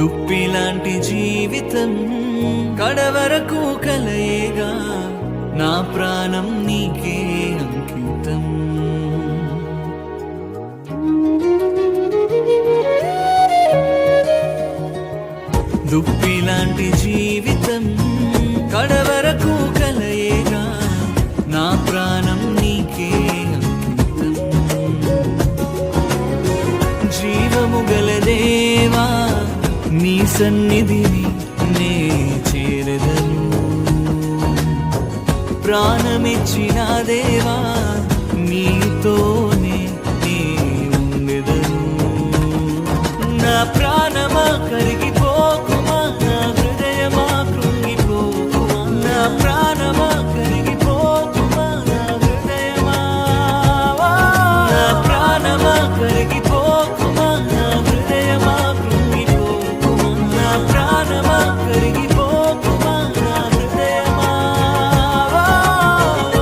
దుప్పిలాంటి జీవితం కడవరకు కలయేగా, నా ప్రాణం నీకే అంకితం. దుప్పిలాంటి జీవితం కడవరకు కలయేగా, నా ప్రాణం నీకే అంకితం. జీవము గల దేవా, నీ సన్నిధిని నే చేరదను. ప్రాణమిచ్చిన దేవా, నీతోనే నే ఉండెదను. నా ప్రాణమా